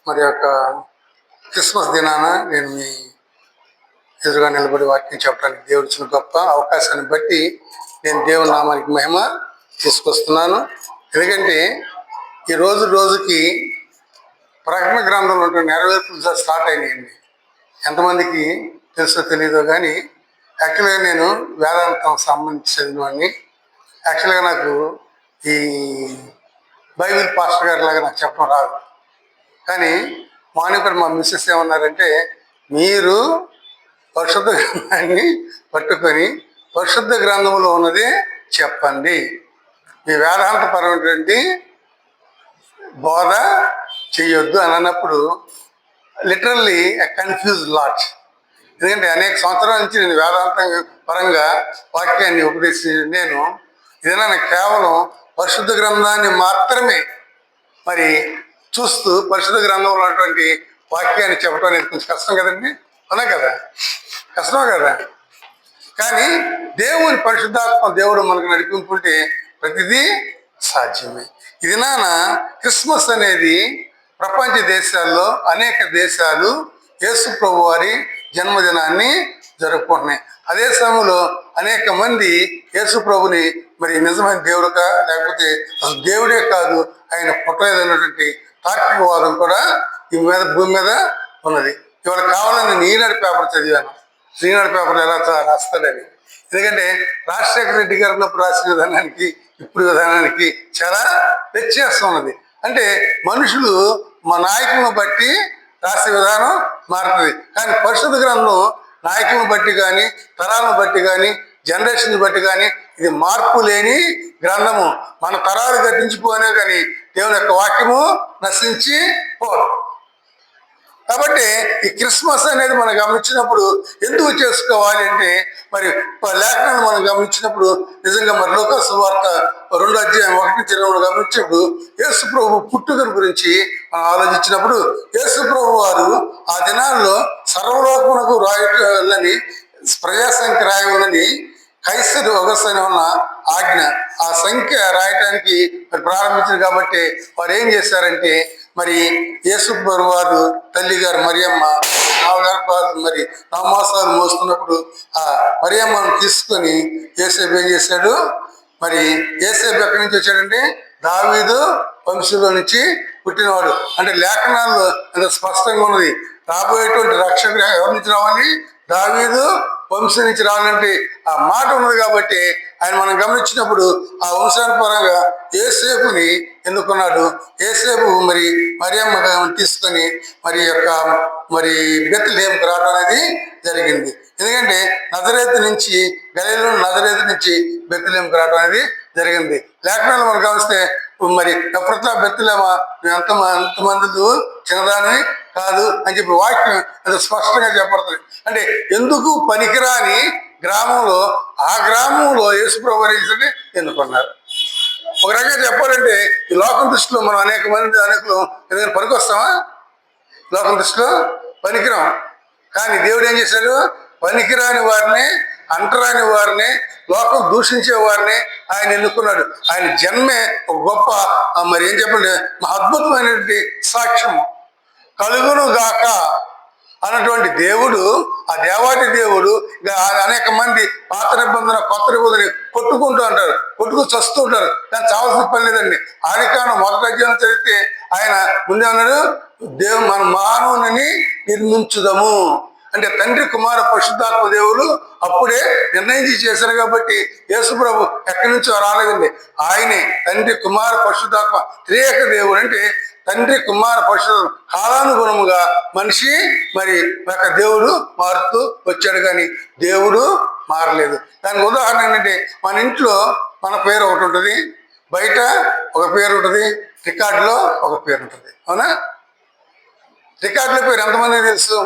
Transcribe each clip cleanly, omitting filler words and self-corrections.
మరి యొక్క క్రిస్మస్ దినాన నేను మీ ఎదురుగా నిలబడి వాక్యం చెప్పడానికి దేవుడు ఇచ్చిన గొప్ప అవకాశాన్ని బట్టి నేను దేవుని నామానికి మహిమ తీసుకొస్తున్నాను. ఎందుకంటే ఈ రోజుకి ప్రకటన గ్రంథంలో ఉంటున్న నెరవేర్పులు స్టార్ట్ అయినాయండి. ఎంతమందికి తెలుసో తెలియదో కానీ యాక్చువల్గా నేను వేదాంతం సంబంధించి చదివినవాడిని. యాక్చువల్గా నాకు ఈ బైబిల్ పాస్టర్ గారి లాగా నాకు చెప్పడం రాదు. కానీ మార్నింగ్ మా మిస్సెస్ ఏమన్నారంటే, మీరు పరిశుద్ధ గ్రంథాన్ని పట్టుకొని పరిశుద్ధ గ్రంథంలో ఉన్నది చెప్పండి, మీ వేదాంతపరమైనటువంటి బోధ చెయ్యొద్దు అని అన్నప్పుడు లిటరల్లీ కన్ఫ్యూజ్ లాట్. ఎందుకంటే అనేక సంవత్సరాల నుంచి నేను వేదాంత పరంగా వాక్యాన్ని నేను ఏదైనా కేవలం పరిశుద్ధ గ్రంథాన్ని మాత్రమే మరి చూస్తూ పరిశుద్ధ గ్రంథంలో ఉన్నటువంటి వాక్యాన్ని చెప్పడం అనేది కొంచెం కష్టం కదండి. అవునా కదా, కష్టమే కదా. కానీ దేవుని పరిశుద్ధాత్మ దేవుడు మనకు నడిపింపుంటే ప్రతిదీ సాధ్యమే. ఇది క్రిస్మస్ అనేది ప్రపంచ దేశాల్లో అనేక దేశాలు యేసు ప్రభు వారి జన్మదినాన్ని జరుపుకుంటున్నాయి. అదే సమయంలో అనేక మంది యేసు ప్రభుని మరి నిజమైన దేవుడుగా లేకపోతే అసలు దేవుడే కాదు ఆయన పుట్టలేదన్నటువంటి తార్కికవాదం కూడా ఈ భూమి మీద ఉన్నది. ఇవాళ కావాలని ఈనాడు పేపర్ చదివాను. ఈనాడు పేపర్ ఎలా రాస్తాడని. ఎందుకంటే రాజశేఖర రెడ్డి గారు ఉన్నప్పుడు రాసిన విధానానికి ఇప్పుడు విధానానికి చాలా వ్యత్యాసం ఉన్నది. అంటే మనుషులు మా నాయకులను బట్టి రాసే విధానం మారుతుంది. కానీ పరిశుద్ధ గ్రంథం నాయకులను బట్టి కానీ తరాలను బట్టి కానీ జనరేషన్ బట్టి కానీ ఇది మార్పు లేని గ్రంథము. మన తరాలు గతించిపోయినా కానీ దేవుని యొక్క వాక్యము నశించి పోదు. కాబట్టి ఈ క్రిస్మస్ అనేది మనం గమనించినప్పుడు ఎందుకు చేసుకోవాలి అంటే మరి లేఖనాన్ని మనం గమనించినప్పుడు నిజంగా మరి లూకా సువార్త 2:1-2 గమనించినప్పుడు యేసు ప్రభు పుట్టుకను గురించి మనం ఆలోచించినప్పుడు యేసు ప్రభు వారు ఆ దినాల్లో సర్వలోకమునకు రాయాలని ప్రజాసంఖ్య రాయాలని కైసరు అగస్తైన ఉన్న ఆజ్ఞ, ఆ సంఖ్య రాయటానికి మరి ప్రారంభించారు. కాబట్టి వారు ఏం చేశారంటే మరి యేసు ప్రభు వారు తల్లి గారు మరియమ్మ 4 మాసాలు మోస్తున్నప్పుడు ఆ మరియమ్మను తీసుకొని యేసేపు ఏం చేశాడు, మరి యేసేపు ఎక్కడి నుంచి వచ్చాడంటే దావీదు వంశంలో నుంచి పుట్టినవాడు. అంటే లేఖనాల్లో ఎంత స్పష్టంగా ఉన్నది, రాబోయేటువంటి రక్షకుడు ఎవరి నుంచి రావాలి, దావీదు వంశం నుంచి రావాలంటే ఆ మాట ఉన్నది. కాబట్టి ఆయన మనం గమనించినప్పుడు ఆ వంశానుపరంగా యేసేపుని ఎన్నుకున్నాడు. యేసేపు మరి మరియమ్మ తీసుకొని మరి బెత్లెహేముకు రావడం అనేది జరిగింది. ఎందుకంటే నజరేతు నుంచి నజరేతు నుంచి బెత్లెహేముకు రావడం అనేది జరిగింది. లేఖనాలు మనం గమనిస్తే మరి ఎప్పట్లో బెత్లెహేమ ఎంతమంది చిన్నదాన్ని కాదు అని చెప్పి వాక్యం ఎంత స్పష్టంగా చెప్పబడుతుంది. అంటే ఎందుకు పనికిరాని గ్రామంలో ఆ గ్రామంలో యేసుప్రభు ఎన్నుకున్నారు. ఒక రకంగా చెప్పాలంటే ఈ లోకం దృష్టిలో మనం అనేకులు ఏదైనా పనికొస్తామా? లోకం దృష్టిలో పనికిరాం. కానీ దేవుడు ఏం చేశాడు, పనికిరాని వారిని, అంటరాని వారిని, లోకం దూషించే వారిని ఆయన ఎన్నుకున్నాడు. ఆయన జన్మే ఒక గొప్ప మరి ఏం చెప్పండి అద్భుతమైనటువంటి సాక్ష్యము. కలుగును గాక అన్నటువంటి దేవుడు, ఆ దేవాటి దేవుడు అనేక మంది పాత నిబంధన కొత్త నిబంధన కొట్టుకుంటూ ఉంటారు, కొట్టుకు చస్తూ ఉంటారు. కానీ చావాల్సిన పని లేదండి. ఆదికాండం 1వ అధ్యాయం చదివితే ఆయన ముందే అన్నాడు, మన మానవుని నిర్మించుదము అంటే తండ్రి కుమార పరిశుద్ధాత్మ దేవుడు అప్పుడే నిర్ణయించి చేశారు. కాబట్టి యేసుప్రభు ఎక్కడి నుంచో రాలేదండి. ఆయనే తండ్రి కుమార పరిశుద్ధాత్మ త్రియేక దేవుడు. అంటే తండ్రి కుమార పరిశుద్ధ కాలానుగుణముగా మనిషి మరి ఒక దేవుడు మారుతూ వచ్చాడు, కానీ దేవుడు మారలేదు. దానికి ఉదాహరణ ఏంటంటే మన ఇంట్లో మన పేరు ఒకటి ఉంటుంది, బయట ఒక పేరు ఉంటుంది, రికార్డులో ఒక పేరు ఉంటుంది. అవునా? రికార్డులో పేరు ఎంతమంది తెలుసు?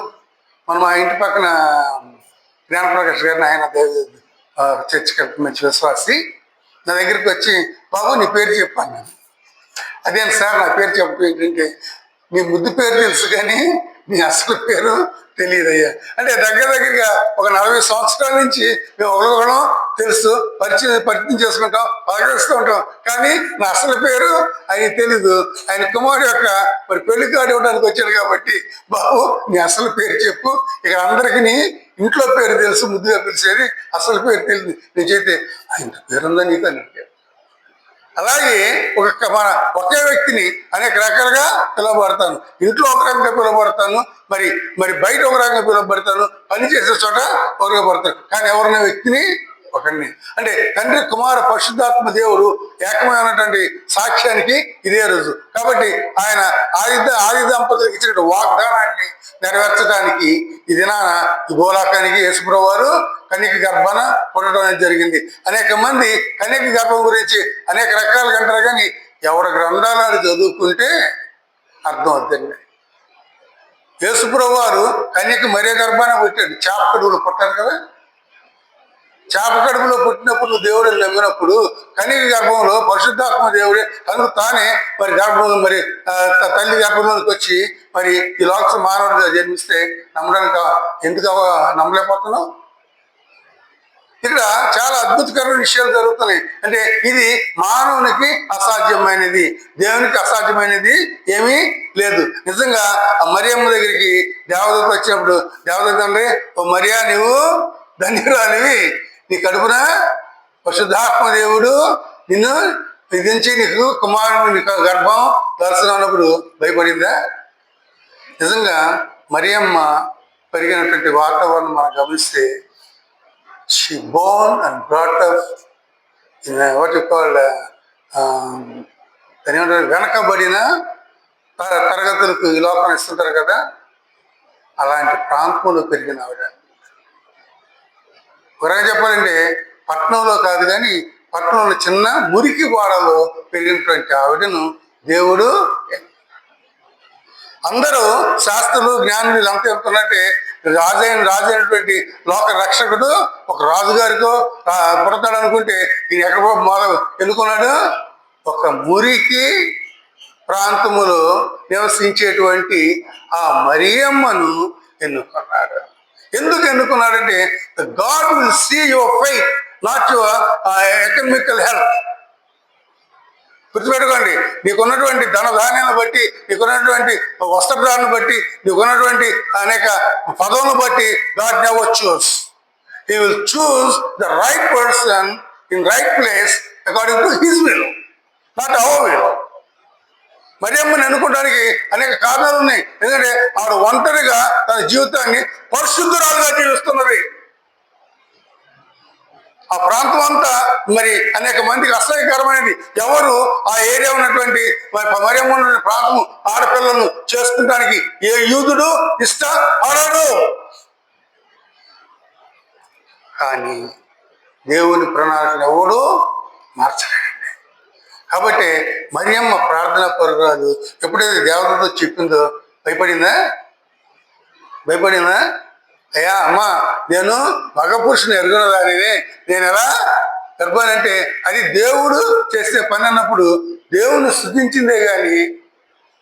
మనం ఆ ఇంటి పక్కన జ్ఞానప్రకాష్ గారిని, ఆయన చర్చికి మంచి విశ్వాసి, నా దగ్గరికి వచ్చి బాబు నీ పేరు చెప్పాను. అదేంటి సార్ నా పేరు చెప్పడం ఏంటంటే, మీ ముద్దు పేరు తెలుసు కానీ నీ అసలు పేరు తెలియదయ్యా. అంటే దగ్గరగా ఒక 40 సంవత్సరాల నుంచి మేము ఒకరికొకరం తెలుసు, పరిచయం చేసుకుంటాం, పలకరిస్తూ ఉంటాం. కానీ నా అసలు పేరు ఆయన తెలీదు. ఆయన కుమారుడు యొక్క మరి పెళ్లి కార్డు ఇవ్వడానికి వచ్చాడు కాబట్టి, బాబు నీ అసలు పేరు చెప్పు. ఇక అందరికి నీ ఇంట్లో పేరు తెలుసు, ముద్దుగా పిలిచేది, అసలు పేరు తెలియదు. నేను చెప్తే ఆయన పేరుందా నీకు అని అడిగాడు. అలాగే ఒకే వ్యక్తిని అనేక రకాలుగా పిలువబడతాను. ఇంట్లో ఒక రకంగా పిలువబడతాను, మరి బయట ఒక రకంగా పిలువబడతాను, పని చేసే చోట ఒకరిగా పడతాను. కానీ ఎవరన్నా వ్యక్తిని ఒకరిని, అంటే తండ్రి కుమార పరిశుద్ధాత్మ దేవుడు ఏకమైనటువంటి సాక్ష్యానికి ఇదే రోజు. కాబట్టి ఆయన ఆది దంపతులకు ఇచ్చిన వాగ్దానాన్ని నెరవేర్చడానికి ఈ దినాన ఈ భూలోకానికి యేసుప్రభువు వారు కన్యక గర్భాన పుట్టడం అనేది జరిగింది. అనేక మంది కన్యక గర్భం గురించి అనేక రకాలుగా అంటారు, కానీ ఎవరి గ్రంథాలు చదువుకుంటే అర్థం అవుతుంది. యేసుప్రభువు వారు కన్యక మరియ గర్భాన పుట్టాడు. చేప కడుపులో పుట్టారు కదా. చేప కడుపులో పుట్టినప్పుడు దేవుడిని నమ్మినప్పుడు కన్యక గర్భంలో పరిశుద్ధాత్మ దేవుడే తను తానే మరి గర్భం తల్లి గర్భంలోకి వచ్చి మరి ఈ లోక మానవుడిగా జన్మిస్తే నమ్మడానికి ఎందుకు నమ్మలేకపోతున్నాం? ఇక్కడ చాలా అద్భుతకరమైన విషయాలు జరుగుతున్నాయి. అంటే ఇది మానవునికి అసాధ్యమైనది, దేవునికి అసాధ్యమైనది ఏమీ లేదు. నిజంగా ఆ మరియమ్మ దగ్గరికి దేవదూత వచ్చినప్పుడు దేవదూత అంటే, ఓ మరియా నువ్వు ధన్యురాలివి, నీ కడుపున పరిశుద్ధాత్మ దేవుడు నిన్ను విధించి నీకు కుమారుడు నీకు గర్భం దర్శనం అన్నప్పుడు భయపడిందా? నిజంగా మరియమ్మ పెరిగినటువంటి వాతావరణం మనం గమనిస్తే, she born and brought up in what you call వెనకబడిన తరగతులకు ఈ లోకాన్ని ఇస్తుంటారు కదా, అలాంటి ప్రాంతంలో పెరిగిన ఆవిడ. ఒకరగా చెప్పాలంటే పట్టణంలో కాదు, కానీ పట్టణంలో చిన్న మురికి వాడలో పెరిగినటువంటి ఆవిడను దేవుడు, అందరూ శాస్త్రులు జ్ఞానులు వీళ్ళంతా చెప్తున్నట్టే రాజైనటువంటి లోక రక్షకుడు ఒక రాజుగారికో పుడతాడు అనుకుంటే ఈయన ఎక్కడ మొదలు ఎన్నుకున్నాడు? ఒక మురికి ప్రాంతములో నివసించేటువంటి ఆ మరియమ్మను ఎన్నుకున్నాడు. ఎందుకు ఎన్నుకున్నాడంటే, God will see your faith, not your economical health. గుర్తుపెట్టుకోండి, నీకున్నటువంటి ధనధాన్యాన్ని బట్టి, నీకున్నటువంటి వస్త్రప్రాన్ని బట్టి, నీకున్నటువంటి అనేక పదవులను బట్టి God never choose. He will choose the right person in right place according to his will, not our will. మరియమ్మని ఎన్నుకోవడానికి అనేక కారణాలు ఉన్నాయి. ఎందుకంటే ఆవిడ ఒంటరిగా తన జీవితాన్ని పరిశుద్ధురాలుగా జీవిస్తున్నది. ఆ ప్రాంతం అంతా మరి అనేక మందికి అసహ్యకరమైనది. ఎవరు ఆ ఏరియా ఉన్నటువంటి మరియమ్మ ప్రాంతం ఆడపిల్లలను చేసుకుంటానికి ఏ యూదుడు ఇష్టపడడు. కానీ దేవుని ప్రణాళికను ఎవడు మార్చలేడండి. కాబట్టి మరియమ్మ ప్రార్థన పరురాలు ఎప్పుడైతే దేవతతో చెప్పిందో భయపడిందా? అయ్యా అమ్మా, నేను మగ పురుషుని ఎరుగున దానినే, నేను ఎలా గర్భానంటే అది దేవుడు చేసే పని అన్నప్పుడు దేవుని స్తుతించిందే కానీ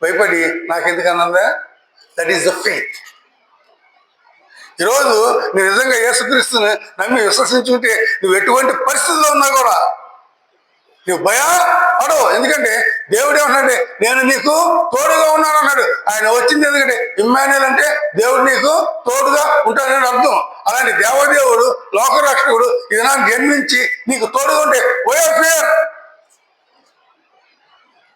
భయపడి నాకెందుకు అన్నదా? That is the faith. ఈరోజు నువ్వు నిజంగా యేసుక్రీస్తుని నమ్మి విశ్వసించుంటే నువ్వు ఎటువంటి పరిస్థితుల్లో ఉన్నా కూడా నువ్వు భయపడవు. ఎందుకంటే దేవుడు ఏమన్నాడు? నేను నీకు తోడుగా ఉన్నాను అన్నాడు. ఆయన వచ్చింది ఎందుకంటే ఇమ్మాన్యుయేల్ అంటే దేవుడు నీకు తోడుగా ఉంటాడని అర్థం. అలాంటి దేవదేవుడు లోకరక్షకుడు ఇది నాకు జన్మించి నీకు తోడుగా ఉంటే ఫియర్.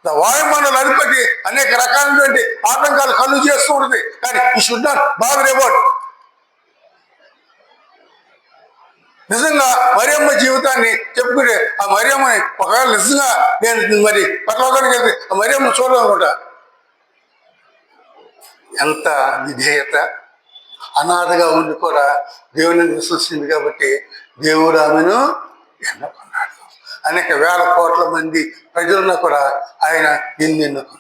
వాయుమండల అధిపతి అనేక రకాలైనటువంటి ఆటంకాలు కలుగు చేస్తూ ఉంటుంది, కానీ ఈ షుడ్ నాట్ బాదర్ అబౌట్. నిజంగా మరియమ్మ జీవితాన్ని చెప్పుకుంటే ఆ మరియమ్మని ఒకవేళ నిజంగా నేను మరి పరలోకానికి వెళ్తే ఆ మరియమ్మ చూడాలనుకుంటా. ఎంత విధేయత! అనాథగా ఉండి కూడా దేవుని విశ్వసించింది కాబట్టి దేవుడు ఆమెను ఎన్నుకున్నాడు. అనేక వేల కోట్ల మంది ప్రజలున్నా కూడా ఆయన నిన్ను ఎన్నుకున్నాడు,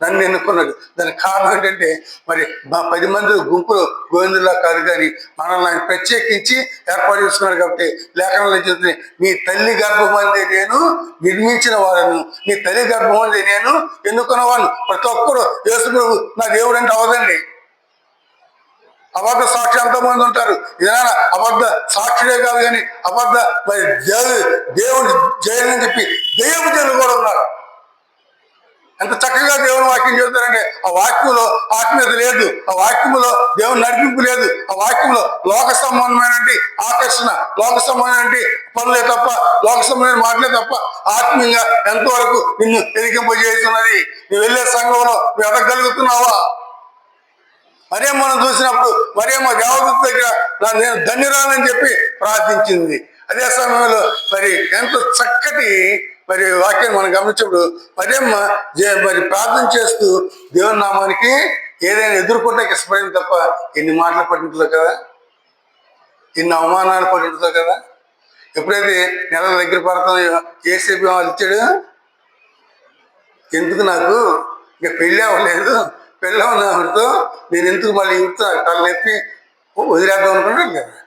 నన్ను ఎన్నుకున్నాడు. దానికి కారణం ఏంటంటే మరి మా 10 మంది గుంపులు గోవిందులా కాదు, కానీ మనల్ని ఆయన ప్రత్యేకించి ఏర్పాటు చేసుకున్నాడు. కాబట్టి లేఖనంలో చెప్తుంది, నీ తల్లి గర్భమందే నేను నిర్మించిన వాడను, నీ తల్లి గర్భమందే నేను ఎన్నుకున్నవాడు. ప్రతి ఒక్కరు యేసు ప్రభు నా దేవుడు అంటే అవదండి. అబద్ధ సాక్షి ఎంతమంది ఉంటారు. ఏదైనా అబద్ధ సాక్షులే కాదు కానీ అబద్ధ మరి దేవుని జైలని చెప్పి దెయ్యపు జనులు కూడా ఉన్నారు. ఎంత చక్కగా దేవుని వాక్యం చెబుతారంటే ఆ వాక్యంలో ఆత్మీయత లేదు, ఆ వాక్యంలో దేవుని నడిపింపు లేదు, ఆ వాక్యంలో లోక సంబంధమైన ఆకర్షణ, లోక సంబంధమైన పనులే తప్ప, లోక సంబంధమైన మాటలే తప్ప ఆత్మీయంగా ఎంతవరకు నిన్ను ఎదిగింపజేస్తున్నది. నువ్వు వెళ్ళే సంఘంలో నువ్వు ఎదగలుగుతున్నావా? మరియమ్మ మనం చూసినప్పుడు మరియమ్మ దేవదూత దగ్గర నేను ధన్యురాలని చెప్పి ప్రార్థించింది. అదే సమయంలో మరి ఎంతో చక్కటి మరి వాక్యాన్ని మనం గమనించినప్పుడు మరియమ్మ మరి ప్రార్థన చేస్తూ దేవుని నామానికి ఏదైనా ఎదుర్కొంటే ఇష్టపడింది తప్ప ఎన్ని మాటలు పడిందో కదా, ఎన్ని అవమానాలు పడిందో కదా. ఎప్పుడైతే నెలల దగ్గర పడతాయో ఏసేపు వాళ్ళు ఇచ్చాడు, ఎందుకు నాకు ఇక పెళ్ళి అవ్వలేదు, పెళ్ళి అవ్వడంతో నేను ఎందుకు మళ్ళీ ఇంట్లో తలనెప్పి వదిలేద్దాం అనుకుంటాను కదా.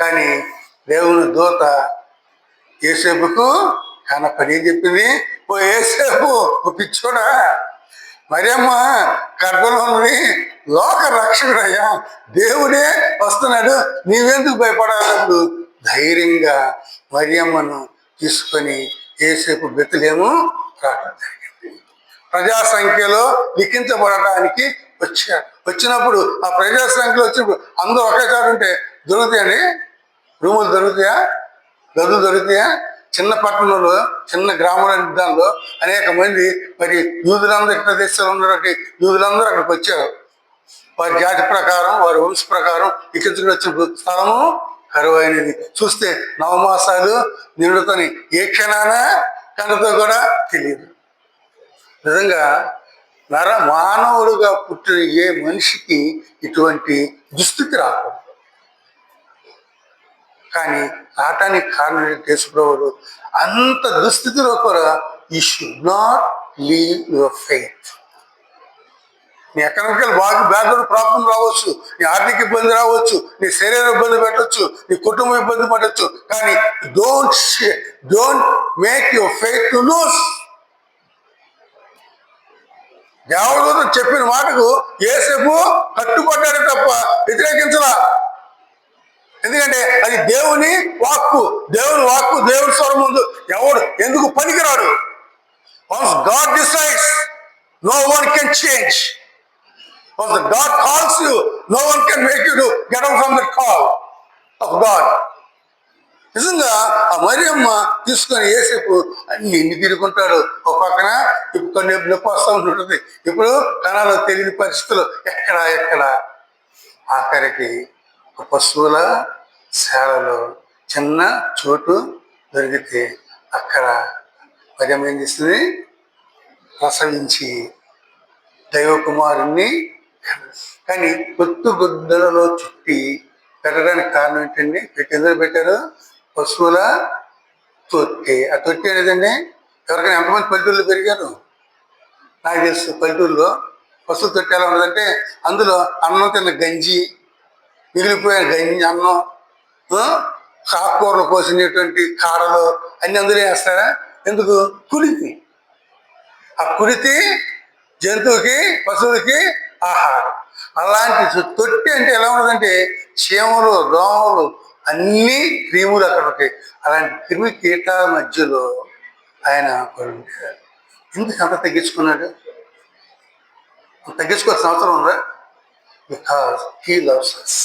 కానీ దేవుని దూత ఏసేపుకు కానీ పని ఏం చెప్పింది, ఓ ఏసేపు ఓ పిచ్చోడా, మరియమ్మ గర్భంలో ఉన్నది లోక రక్షకుడయ్యా, దేవుడే వస్తున్నాడు, నీవెందుకు భయపడాలప్పుడు ధైర్యంగా మరియమ్మను తీసుకొని ఏసేపు బెత్లెహేము రావడం జరిగింది. ప్రజా సంఖ్యలో లిఖించబడటానికి వచ్చాడు. వచ్చినప్పుడు ఆ ప్రజా సంఖ్యలో వచ్చినప్పుడు అందరూ ఒకేసారి ఉంటే దొరుకుతాయండి, రూములు దొరుకుతాయా, గదులు దొరుకుతాయా? చిన్న పట్టణంలో, చిన్న గ్రామాల దానిలో అనేక మంది మరి యూదులందరూ ఇతర దేశాలు ఉన్నటువంటి యూదులందరూ అక్కడికి వచ్చారు. వారి జాతి ప్రకారం, వారి వంశ ప్రకారం లిఖించుకుని వచ్చిన స్థలము కరువైనది. చూస్తే నవమాసాలు నిండుతని ఏ క్షణాన కనుతో కూడా తెలియదు. నిజంగా మానవుడుగా పుట్టిన ఏ మనిషికి ఇటువంటి దుస్థితి రాకూడదు. కానీ రావటానికి కారణం యేసుప్రభువు అంత దుస్థితిలో కూడా you should not leave your faith. నీ ఎకనామికల్ బ్యాక్గ్రౌండ్ ప్రాబ్లం రావచ్చు, నీ ఆర్థిక ఇబ్బంది రావచ్చు, నీ శరీర ఇబ్బంది పెట్టవచ్చు, నీ కుటుంబ ఇబ్బంది పెట్టచ్చు, కానీ don't make your faith to lose. దేవుడు చెప్పిన మాటకు యేసేపు కట్టుబడ్డాడు తప్ప వ్యతిరేకించలా. ఎందుకంటే అది దేవుని వాక్కు, దేవుని వాక్కు, దేవుని స్వరం ముందు ఎవడు ఎందుకు పనికిరాడు. Once God decides, no one can change. Once God calls you, no one can make you to get out from the call of God. నిజంగా ఆ మరియమ్మ తీసుకొని యేసేపు అన్ని తిరుగుకుంటాడు. ఒక పక్కన ఇప్పుడు కొన్ని నొప్పి వస్తూ ఉంటుంది, ఇప్పుడు కణాలు తెలియని పరిస్థితులు ఎక్కడ ఆఖరికి పశువుల శాలలో చిన్న చోటు దొరికితే అక్కడ మరియమ్మ ఏం చేస్తుంది, ప్రసవించి దైవకుమారుణ్ణి. కానీ పొత్తు గుడ్డలలో చుట్టి పెట్టడానికి కారణం ఏంటండి? ఎందుకు పెట్టారు? పశువుల తొట్టి. ఆ తొట్టి అనేదండి, ఎవరికైనా ఎంతమంది పల్లెటూళ్ళు పెరిగారు? నాకు తెలుసు, పల్లెటూరులో పశువుల తొట్టి ఎలా ఉండదంటే అందులో అన్నం తిన్న గంజి, మిగిలిపోయిన గంజి అన్నం, ఆకుకూరలు కోసినటువంటి కాడలు అన్ని అందులో వేస్తారా? ఎందుకు? కుడితి. ఆ కుడితి జంతువుకి, పశువులకి ఆహారం. అలాంటి తొట్టి అంటే ఎలా ఉండదంటే చీమలు, దోమలు, అన్ని క్రిములు అక్కడ ఉంటాయి. అలాంటి క్రిమి కీటాల మధ్యలో ఆయన ఎందుకు అంత తగ్గించుకున్నాడు? తగ్గించుకోవాల్సిన అవసరం ఉందా? Because he loves us.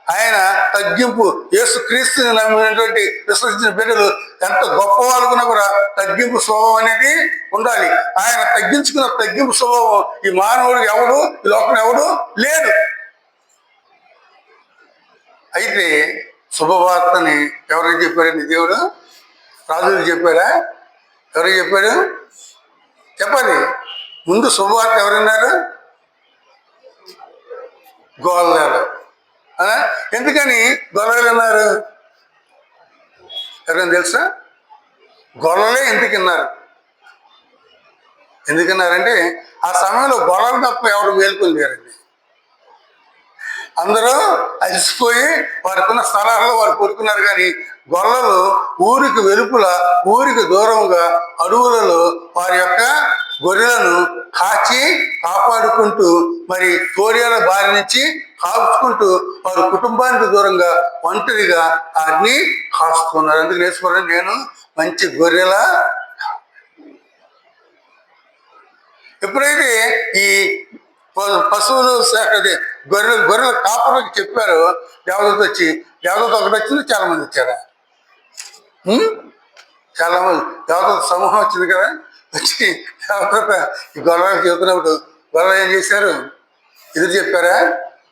ఆయన తగ్గింపు, యేసు క్రీస్తుని నమ్మినటువంటి విశ్వసించిన బిడ్డలు ఎంత గొప్పవాళ్ళకున్నా కూడా తగ్గింపు స్వభావం అనేది ఉండాలి. ఆయన తగ్గించుకున్న తగ్గింపు స్వభావం ఈ మానవుడికి ఎవడు, ఈ లోకం ఎవడు లేడు. అయితే శుభవార్తని ఎవరికి చెప్పారండి దేవుడు? రాజులకు చెప్పాడా? ఎవరికి చెప్పాడు? చెప్పాలి. ముందు శుభవార్త ఎవరున్నారు? గొల్లలు. ఎందుకని గొల్లలు అన్నారు? ఎవరైనా తెలుసా? గొల్లలే ఎందుకన్నారు? ఎందుకన్నారంటే ఆ సమయంలో గొల్లలు తప్ప ఎవరు మేల్కొలేరండి. అందరూ అలసిపోయి వారికున్న స్థలాల్లో వారు కొడుకున్నారు. కానీ గొల్లలు ఊరికి వెలుపుల, ఊరికి దూరంగా అడవులలో వారి యొక్క గొర్రెలను కాపాడుకుంటూ మరి తోడేల బారి నుంచి కాల్చుకుంటూ వారి కుటుంబానికి దూరంగా ఒంటరిగా వాటిని కాస్తున్నారు. అందుకు నేర్చుకోవడం నేను మంచి గొర్రెల. ఎప్పుడైతే ఈ పశువులు అదే గొర్రెల కాపర్లకు చెప్పారు, దేవదూత వచ్చి, దేవదూత ఒకటి వచ్చింది, చాలా మంది వచ్చారా? చాలా మంది దేవదూత సమూహం వచ్చింది కదా. వచ్చి దేవదూత ఈ గొర్రెలకు చెబుతున్నప్పుడు గొర్రెలు ఏం చేశారు? ఎదురు చెప్పారా?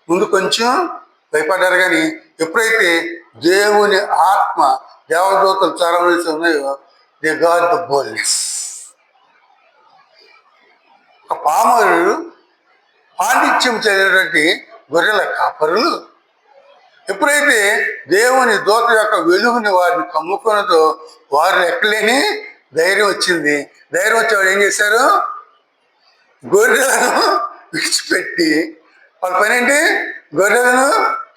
ముందు కొంచెం భయపడ్డారు. కానీ ఎప్పుడైతే దేవుని ఆత్మ దేవదూతలు చాలా మంది ఉన్నాయో, దే గాట్ ద బోల్డ్నెస్. ఒక పామరులు పాండిత్యం చదివినటువంటి గొర్రెల కాపరులు ఎప్పుడైతే దేవుని దూత యొక్క వెలుగుని వారిని కమ్ముకున్నదో వారిని ఎక్కలేని ధైర్యం వచ్చింది. ధైర్యం వచ్చేవాడు ఏం చేశారు? గొర్రెలను విడిచిపెట్టి, వాళ్ళ పని ఏంటి? గొర్రెలను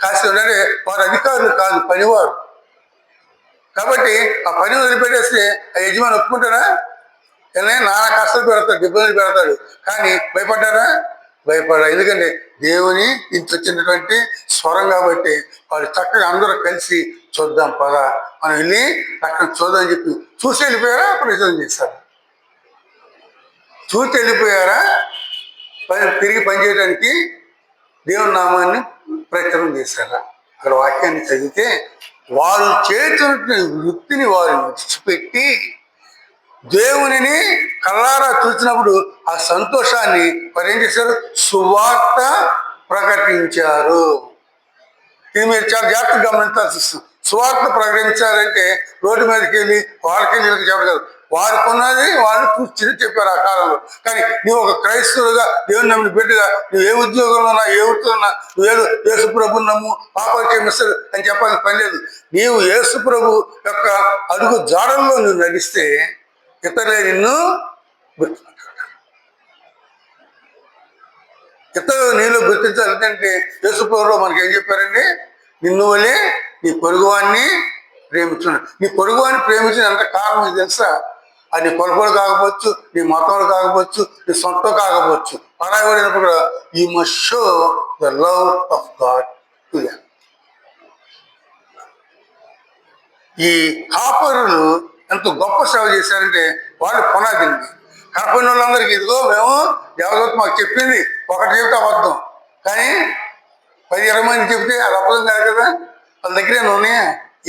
కాసి ఉండాలి. వారు అధికారులు కాదు, పనివారు. కాబట్టి ఆ పని వదిలిపెట్టేస్తే ఆ యజమాని ఒప్పుకుంటారా? నానా కష్టాలు పెడతాడు, ఇబ్బందులు పెడతాడు. కానీ భయపడ్డారా? భయపడ్డా. ఎందుకంటే దేవుని ఇంత వచ్చినటువంటి స్వరం కాబట్టి వాళ్ళు చక్కగా అందరూ కలిసి చూద్దాం పదా, మనం వెళ్ళి అక్కడ చూద్దామని చెప్పి చూసి వెళ్ళిపోయారా? ప్రయత్నం చేశారు. చూసి వెళ్ళిపోయారా? తిరిగి పనిచేయడానికి దేవుని నామాన్ని ప్రయత్నం చేశారా? అక్కడ వాక్యాన్ని చదివితే వారు చేతున్న వృత్తిని వారు విడిచిపెట్టి దేవునిని కళ్ళారా చూసినప్పుడు ఆ సంతోషాన్ని వారు ఏం చేశారు? సువార్త ప్రకటించారు. ఇది మీరు చాలా జాగ్రత్తగా గమనించాల్సి వస్తుంది. సువార్త ప్రకటించారంటే రోడ్డు మీదకి వెళ్ళి వాళ్ళకి చెప్పడం కాదు. వారికి ఉన్నది వాళ్ళు కూర్చుని చెప్పారు ఆ కాలంలో. కానీ నువ్వు ఒక క్రైస్తవులుగా దేవుని నమ్మిన బిడ్డగా నువ్వు ఏ ఉద్యోగంలో ఉన్నా, ఏ వృత్తిలో ఉన్నా, నువ్వేదో యేసు ప్రభుని నమ్ము పాపాలు క్షమిస్తాడు అని చెప్పాల్సిన పని లేదు. నీవు యేసు ప్రభు యొక్క అడుగు జాడల్లో నువ్వు నడిస్తే ఇతరులే నిన్ను గుర్తుపట్టాడు. ఇతరులు నీళ్ళు గుర్తించాలంటే యేసు ప్రభువులో మనకి ఏం చెప్పారండి? నిన్ను వలే నీ పొరుగువాన్ని ప్రేమించున్నాడు. నీ పొరుగువాన్ని ప్రేమించిన ఎంత కారణం తెలుసా? అది నీ కొలపలు కాకపోవచ్చు, నీ మతంలో కాకపోవచ్చు, నీ సొంతం కాకపోవచ్చు, పరాయబడినప్పుడు కూడా you must show the love of God to them. ఈ కాపరులు ఎంత గొప్ప సేవ చేశారంటే వాళ్ళు పునాదింది. కనపడిన వాళ్ళందరికీ ఇదిగో మేము దేవదూత మాకు చెప్పింది, ఒకటి చెప్తే అబద్ధం, కానీ 10-20 మంది చెప్తే అది అబద్ధం కాదు కదా. వాళ్ళ దగ్గర నూనె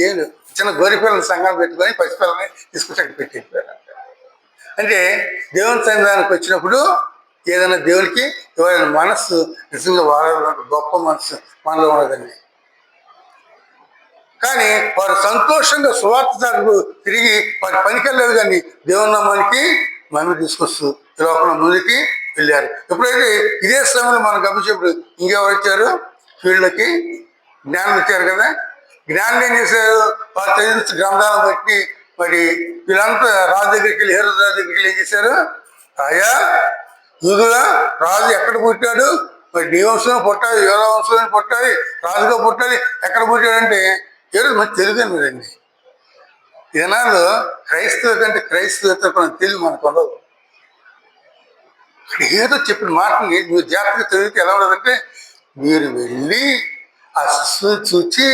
ఏం చిన్న గొర్రె పిల్లల సంఘాలు పెట్టుకొని పసిపిల్లల్ని తీసుకొచ్చి అక్కడ పెట్టేస్తారు. అంటే దేవుని సన్నిధానానికి వచ్చినప్పుడు ఏదైనా దేవునికి ఎవరైనా మనస్సు నిజంగా వాడాలంటే గొప్ప మనస్సు మనలో ఉన్నదండి. కానీ వారు సంతోషంగా సువార్త చాటుకు తిరిగి వారి పనికెళ్ళలేదు, కానీ దేవుని నామానికి మహిమ తీసుకొస్తూ ఈ లోకంలో ముందుకి వెళ్ళారు. ఎప్పుడైతే ఇదే సమయంలో మనం గమనించినప్పుడు ఇంకెవరు వచ్చారు? ఫీల్డ్కి జ్ఞానం వచ్చారు కదా. జ్ఞానం ఏం చేశారు? వారు చదివిన గ్రంథాలను బట్టి మరి వీళ్ళంతా రాజు దగ్గరికి వెళ్ళి, హేరోదు రాజు దగ్గరికి వెళ్ళి ఏం చేశారు? ఆయా యూదుల రాజు ఎక్కడ పుట్టాడు? మరి నీ వంశంలో పుట్టాలి, యోధ వంశంలో పుట్టాలి, రాజుగా పుట్టాలి. ఎక్కడ పుట్టాడంటే హేరోదు మంచి తెలుగు కదండి. ఈనాడు క్రైస్తవ కంటే క్రైస్తవత తెలుగు మనకు ఉండదు. ఏదో చెప్పిన మాటని మీరు జాగ్రత్తగా చదివితే ఎలా ఉండదంటే, మీరు వెళ్ళి ఆ శిశువుని చూచి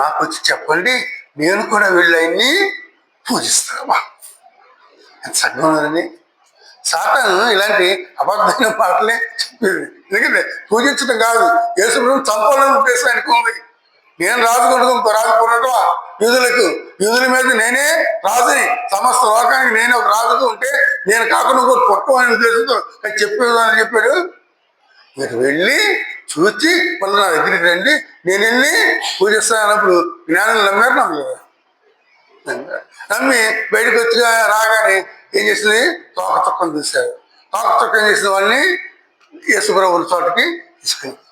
నాకు వచ్చి చెప్పండి, నేను కూడా వెళ్ళి ఆయన్ని పూజిస్తామా. ఎంత చక్కగా ఉన్నదండి. సాతాను ఇలాంటి అబద్ధమైన మాటలే చెప్పేది. ఎందుకంటే పూజించడం కాదు, యేసు ప్రభువుని చంపాలని ఉద్దేశం అనుకోండి. నేను రాజు కొనుక్కో, రాజు కొనడం యూదుల మీద నేనే రాజుని, సమస్త లోకానికి నేనే ఒక రాజుగా ఉంటే నేను కాకుండా కూడా పుట్టమనే ఉద్దేశంతో చెప్పేదని చెప్పాడు. మీరు వెళ్ళి చూచి మళ్ళీ నా దగ్గరికి రండి, నేను వెళ్ళి పూజిస్తాను అన్నప్పుడు జ్ఞానం నమ్మారు, నమ్మలేదు. నమ్మి బయటకు వచ్చి రాగానే ఏం చేసింది? తోక చుక్కను చూశారు. తోక చుక్క ఏం చేసిన వాళ్ళని యేసుప్రభువుల చోటకి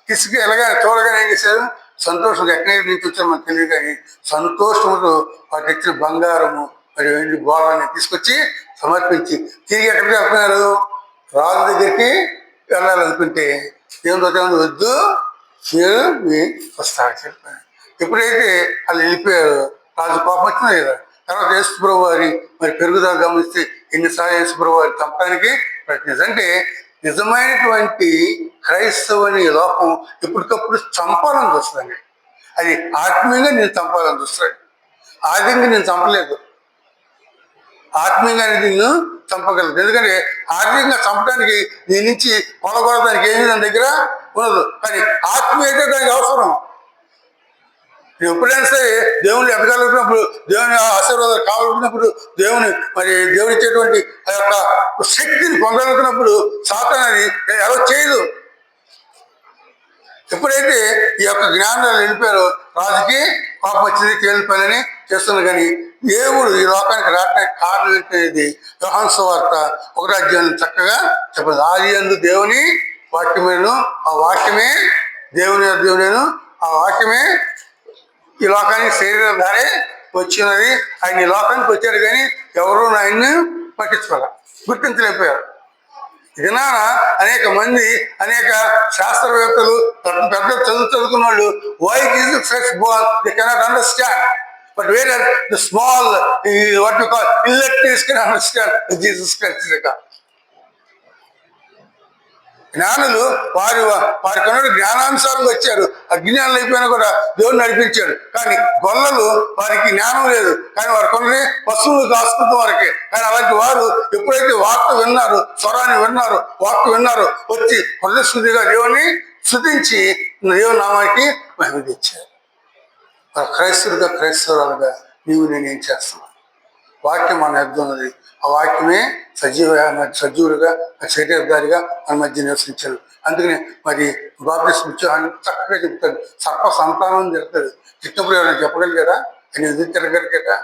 తీసుకు ఎలాగా చూడగానే ఏం చేశారు? సంతోషం ఎక్కడి నుంచి వచ్చారో మనకు తెలియదు, కానీ సంతోషంతో వాటి ఇచ్చిన బంగారము మరి వెండి గోళాన్ని తీసుకొచ్చి సమర్పించి తిరిగి ఎక్కడికి వెళ్తున్నారు? రాజు దగ్గరికి వెళ్ళాలనుకుంటే ఏమిటో వద్దు, మీరు మీ వస్తారు చెప్పారు. ఎప్పుడైతే వాళ్ళు వెళ్ళిపోయారు, రాజు కోపం వచ్చినా లేదా. తర్వాత యేసుప్రభు వారి మరి పెరుగుదల గమనిస్తే ఎన్నిసార్లు యేసుప్రభు వారి చంపడానికి ప్రయత్నించాలి. అంటే నిజమైనటువంటి క్రైస్తవుని లోకం ఎప్పటికప్పుడు చంపాలని చూస్తుందండి. అది ఆత్మీయంగా నేను చంపాలని చూస్తాడు. ఆర్థికంగా నేను చంపలేదు, ఆత్మీయంగా నిన్ను చంపగలదు. ఎందుకంటే ఆర్థికంగా చంపడానికి నీ నుంచి కొనగొడడానికి ఏమీ నా దగ్గర ఉండదు. కానీ ఆత్మీయత దానికి అవసరం. ఎప్పుడైనా సరే దేవుని ఎదగలిగినప్పుడు, దేవుని ఆశీర్వాదాలు కావాలనుకున్నప్పుడు, దేవుని ఇచ్చేటువంటి ఆ యొక్క శక్తిని పొందగలుగుతున్నప్పుడు సాతాను అది ఎలా చేయదు. ఎప్పుడైతే ఈ యొక్క జ్ఞానాలు వెళ్ళిపోయారో రాజుకి పాపం వచ్చింది, తేలిపోయాలని చేస్తున్నారు. కానీ దేవుడు ఈ లోకానికి రావడానికి కారణం ఏంటనేది యోహాను సువార్త 1వ అధ్యాయం చక్కగా చెప్పదు. ఆది యందు దేవుని వాక్యమేను, ఆ వాక్యమే దేవుడేను, ఆ వాక్యమే ఈ లోకానికి శరీరధారే వచ్చినది. ఆయన ఈ లోకానికి వచ్చాడు కానీ ఎవరు ఆయన్ని పట్టించుకోవాలి, గుర్తించలేకపోయారు. దినాన అనేక మంది, అనేక శాస్త్రవేత్తలు, పెద్ద చదువుకున్న వాళ్ళు why Jesus Christ born they cannot understand, but where the small what you call electives can understand Jesus Christ. జ్ఞానులు వారి కన్నా జ్ఞానానుసారంగా వచ్చారు, అజ్ఞానులు అయిపోయినా కూడా దేవుడు నడిపించాడు. కానీ గొల్లలు వారికి జ్ఞానం లేదు, కానీ వారి కొన్ని వస్తువులు దాచుకుంటూ వారికి. కానీ అలాంటి వారు ఎప్పుడైతే వార్త విన్నారు, స్వరాన్ని విన్నారు, వార్త విన్నారు, వచ్చి హృదయశుద్ధిగా దేవుని స్తుతించి దేవుని నామానికి మహిమ తెచ్చారు. క్రైస్తవురాలుగా నీవు నేనేం చేస్తున్నాను? వాక్యం మన యొద్ద ఉన్నది. ఆ వాక్యమే సజీవులుగా శరీరధారిగా మన మధ్య నివసించారు. అందుకని మరి బాప్టిస్ట్ ఉత్సాహాన్ని చక్కగా చెప్తాడు. సర్ప సంతానం జరుగుతుంది. చిన్నప్పుడు ఎవరైనా చెప్పగలిగారా? ఆయన ఎదురు తిరగలిగారా?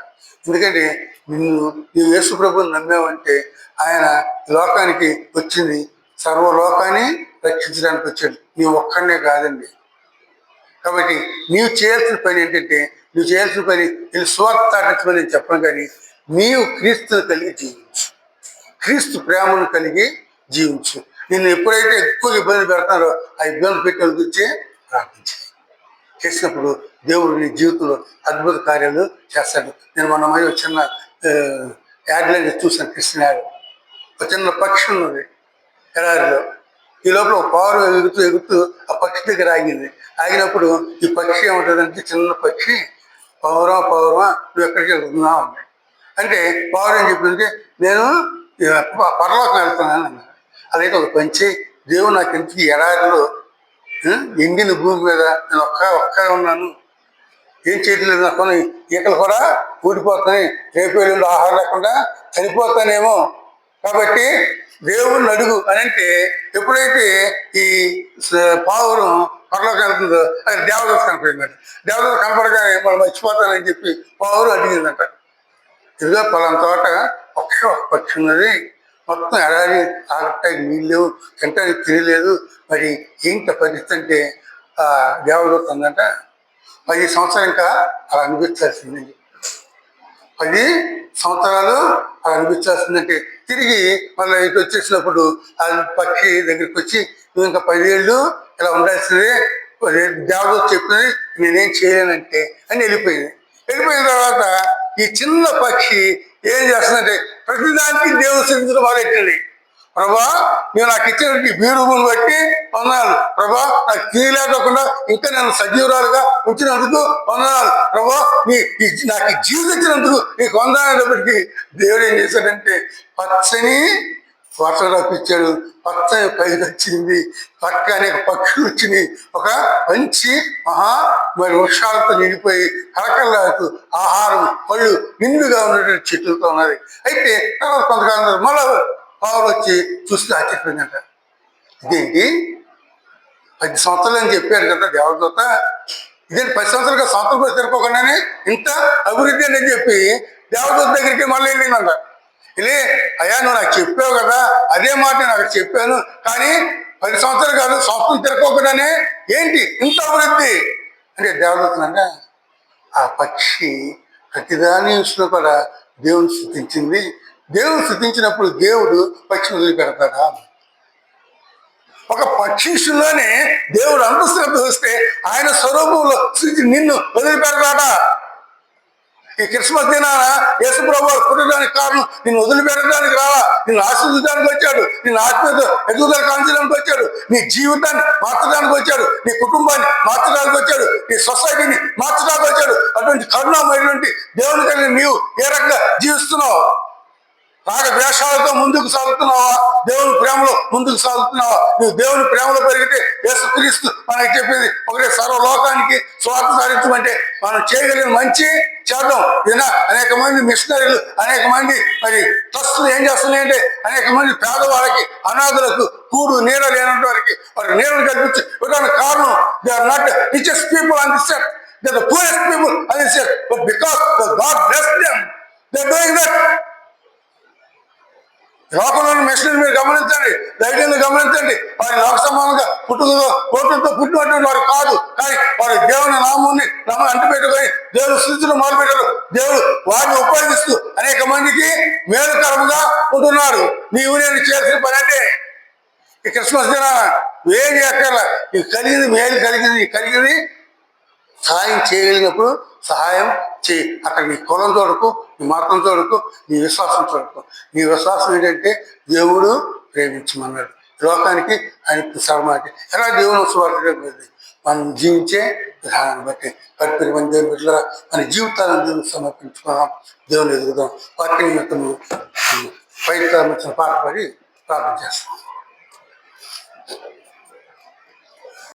ఎందుకంటే నీవు యేసు ప్రభువుని నమ్మావంటే ఆయన లోకానికి వచ్చింది సర్వలోకాన్ని రక్షించడానికి వచ్చాడు. నీవు ఒక్కడనే కాదండి. కాబట్టి నీవు చేయాల్సిన పని ఏంటంటే, నువ్వు చేయాల్సిన పని నేను స్వార్థాటించమని నేను చెప్పను, కానీ నీవు క్రీస్తుని కలిగి జీవించు, క్రీస్తు ప్రేమను కలిగి జీవించు. నిన్ను ఎప్పుడైతే ఎక్కువ ఇబ్బంది పెడతారో ఆ ఇబ్బంది పెట్టిన గురించి ప్రార్థించి చేసినప్పుడు దేవుడు నీ జీవితంలో అద్భుత కార్యాలు చేస్తాడు. నేను మొన్న ఒక చిన్న యాడ్లైన్ చూసాను. కృష్ణ యాడ్, ఒక చిన్న పక్షి ఉన్నది ఎడారిలో. ఈ లోపల ఒక పావురం ఎగురుతూ ఆ పక్షి దగ్గర ఆగింది. ఆగినప్పుడు ఈ పక్షి ఏముంటుందంటే, చిన్న పక్షి, పౌరమా నువ్వు ఎక్కడికి వెళ్తున్నావు అండి. అంటే పావురం ఏం చెప్పిందంటే, నేను పరలోకం వెళ్తున్నాను అన్నాను. అదైతే ఒక పంచి, దేవుడు నాకు ఇంటికి ఎడారిలో ఎండిన భూమి మీద నేను ఒక్క ఉన్నాను, ఏం చేయట్లేదు, నాకు ఈకలు కూడా ఊడిపోతున్నాయి, రేపు ఎల్లుండి ఆహారం లేకుండా చనిపోతానేమో, కాబట్టి దేవుణ్ణి అడుగు అని అంటే, ఎప్పుడైతే ఈ పావురం పరలోకి వెళ్తుందో అది దేవదూత కనపడిందంట. దేవదూత కనపడగానే మనం మర్చిపోతానని చెప్పి పావురం అడిగిందంట. ఇదిగో పలానా తోట ఒక్క పక్షి ఉన్నది, మొత్తం ఎడారి, తాగటానికి నీళ్ళు లేవు, తింటానికి తినలేదు, మరి ఏంటి పరిస్థితి అంటే ఆ దేవదూత అందంట, 10 సంవత్సరాలు ఇంకా అలా అనిపించాల్సిందని. 10 సంవత్సరాలు అలా అనిపించాల్సిందంటే తిరిగి మళ్ళీ ఇటు వచ్చేసినప్పుడు ఆ పక్షి దగ్గరికి వచ్చి, నువ్వు ఇంకా 10 ఏళ్ళు ఇలా ఉండాల్సిందే, దేవదూత చెప్పింది, నేనేం చేయలేనంటే అని వెళ్ళిపోయింది. వెళ్ళిపోయిన తర్వాత ఈ చిన్న పక్షి ఏం చేస్తుందంటే ప్రతిదానికి దేవుడు స్థితించడం మొదలెట్టింది. ప్రభా, నేను నాకు ఇచ్చినటువంటి బీరువును బట్టి వందనాలు. ప్రభా, నాకు తీయలేకుండా ఇంకా నేను సజీవురాలుగా ఉంచినందుకు వందనాలు. ప్రభా, నాకు జీవితం ఇచ్చినందుకు నీకు వందనాలప్పటికీ దేవుడు ఏం చేశాడంటే పచ్చని వర్షం రప్పించాడు, పచ్చని పైకి వచ్చింది, పక్క అనేక పక్షులు వచ్చినాయి, ఒక మంచి మరి వృక్షాలతో నిండిపోయి కలకల్లాడుతూ ఆహారం పళ్ళు నిండుగా ఉన్నటువంటి చెట్లతో ఉన్నది. అయితే తర్వాత కొంతకాలం మళ్ళా పావులు వచ్చి చూస్తే ఆశ్చర్యపోయిందంట, ఇదేంటి 10 సంవత్సరాలు అని చెప్పారు కదా దేవదూత, ఇదేంటి 10 సంవత్సరాలుగా సంవత్సరం తిరగకుండానే ఇంత అభివృద్ధి అని చెప్పి దేవదూత దగ్గరికి మళ్ళీ వెళ్ళిందంట. వెళ్ళి, అయ్యా నువ్వు నాకు చెప్పావు కదా, అదే మాట నాకు చెప్పాను, కానీ 10 సంవత్సరాలు కాదు, సంవత్సరం తిరగకుండానే ఏంటి ఇంత అభివృద్ధి అంటే దేవదూతనంట. ఆ పక్షి ప్రతిదాని విషయంలో కూడా దేవుని స్తుతించింది. దేవుని స్తుతించినప్పుడు దేవుడు పక్షిని వదిలిపెడతాడా? ఒక పక్షి విషయంలోనే దేవుడు అంత శ్రద్ధ వస్తే ఆయన స్వరూపంలో నిన్ను వదిలిపెడతాడా? ఈ క్రిస్మస్ దినాన యేసు ప్రభు పుట్టడానికి కారణం నిన్ను వదిలిపెట్టడానికి రాలా, నిన్ను ఆశీర్వదించడానికి వచ్చాడు, నిన్ను ఆత్మీయత ఎదుగుదలకు అందించడానికి వచ్చాడు, నీ జీవితాన్ని మార్చడానికి వచ్చాడు, నీ కుటుంబాన్ని మార్చడానికి వచ్చాడు, నీ సొసైటీని మార్చడానికి వచ్చాడు. అటువంటి కరుణమైనటువంటి దేవుని కలిగి నీవు ఏ రకంగా జీవిస్తున్నావు? రాగద్వేషాలతో ముందుకు సాగుతున్నావా? దేవుని ప్రేమలో ముందుకు సాగుతున్నావా? నువ్వు దేవుని ప్రేమలో పెరిగితే యేసుక్రీస్తు మనకి చెప్పింది ఒకటే, సర్వలోకానికి స్వార్థ సాధించమంటే మనం చేయగలిగిన మంచి చేద్దాం. అనేక మంది మిషనరీలు, అనేక మంది మరి ట్రస్టులు ఏం చేస్తున్నాయంటే అనేక మంది పేదవాళ్ళకి, అనాథులకు కూడు నీడ లేనటువంటి వారికి వారికి నీడను కల్పించి ఇవ్వడానికి కారణం they are not richest people on this earth, they are the poorest people on this earth, but because God blessed them they are doing that. లోకంలోని మిషనరీ మీరు గమనించండి, ధైర్యంగా గమనించండి. వారి లోక సమానంగా పుట్టుకతో కోట్లతో పుట్టినటువంటి వారు కాదు, కానీ వారి దేవుని నామాన్ని అంటుపెట్టుకొని దేవుని స్థితిలో మొదలుపెట్టారు. దేవుడు వారిని ఉపయోగిస్తూ అనేక మందికి మేలుకరంగా ఉంటున్నారు. నీవు నేను చేసిన పని అంటే ఈ క్రిస్మస్ దిన ఏం చేయక్కర్లా, నీకు కలిగింది మేలు కలిగింది సహాయం చేయగలిగినప్పుడు సహాయం చేయి. అక్కడ నీ కులం చూడకు, నీ మతం చూడకు, నీ విశ్వాసం చూడకు. నీ విశ్వాసం ఏంటంటే దేవుడు ప్రేమించమన్నాడు, లోకానికి ఆయన ప్రసారమాటి. ఎలా దేవుని సువార్త మనం జీవించే విధానాన్ని బట్టి 10 మంది దేవుని బిడ్డలారా మన జీవితాలను దేవునికి సమర్పించుకున్నాం, దేవుని ఎదుగుదాం. వాక్య నిమిత్తము పైన పాట పాడి ప్రార్థన చేస్తాం.